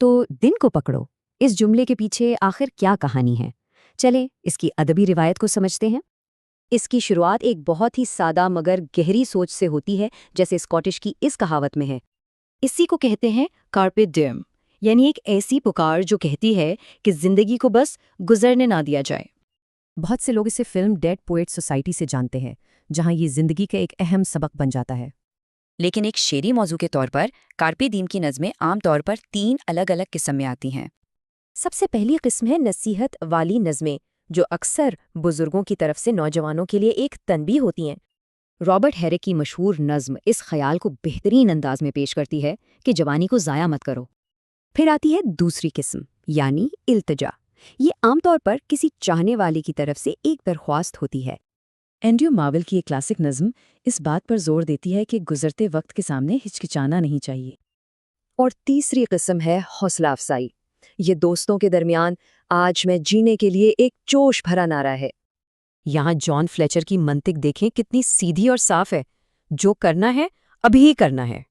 तो दिन को पकड़ो, इस जुमले के पीछे आखिर क्या कहानी है? चलें इसकी अदबी रिवायत को समझते हैं। इसकी शुरुआत एक बहुत ही सादा मगर गहरी सोच से होती है, जैसे स्कॉटिश की इस कहावत में है। इसी को कहते हैं कार्पे डियम, यानी एक ऐसी पुकार जो कहती है कि जिंदगी को बस गुजरने ना दिया जाए। बहुत से लोग इसे फिल्म डेड पोएट सोसाइटी से जानते हैं, जहां ये जिंदगी का एक अहम सबक बन जाता है। लेकिन एक शेरी मौजू के तौर पर कार्पे दीम की नज़में आमतौर पर 3 अलग-अलग किस्म में आती हैं। सबसे पहली किस्म है नसीहत वाली नज़में, जो अक्सर बुजुर्गों की तरफ से नौजवानों के लिए एक तनबीह होती हैं। रॉबर्ट हैरे की मशहूर नज़्म इस ख्याल को बेहतरीन अंदाज में पेश करती है कि जवानी को ज़ाया मत करो। फिर आती है दूसरी किस्म, यानी इल्तिजा। ये आमतौर पर किसी चाहने वाले की तरफ से एक दरख्वास्त होती है। एंड्रयू मार्वेल की एक क्लासिक नज़्म इस बात पर जोर देती है कि गुजरते वक्त के सामने हिचकिचाना नहीं चाहिए। और तीसरी किस्म है हौसला अफसाई। ये दोस्तों के दरमियान आज मैं जीने के लिए एक जोश भरा नारा है। यहाँ जॉन फ्लेचर की मंतिक देखें, कितनी सीधी और साफ है। जो करना है अभी ही करना है।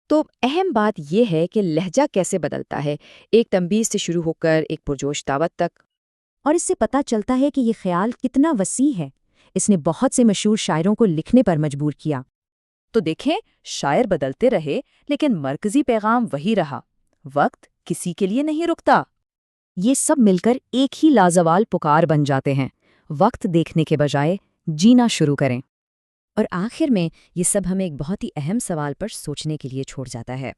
तो अहम बात यह है कि लहजा कैसे बदलता है, एक तंबीह से शुरू होकर एक पुरजोश दावत तक। और इससे पता चलता है कि ये ख्याल कितना वसी है। इसने बहुत से मशहूर शायरों को लिखने पर मजबूर किया। तो देखें, शायर बदलते रहे लेकिन मरकजी पैगाम वही रहा, वक्त किसी के लिए नहीं रुकता। ये सब मिलकर एक ही लाजवाल पुकार बन जाते हैं। वक्त देखने के बजाय जीना शुरू करें। और आखिर में ये सब हमें एक बहुत ही अहम सवाल पर सोचने के लिए छोड़ जाता है।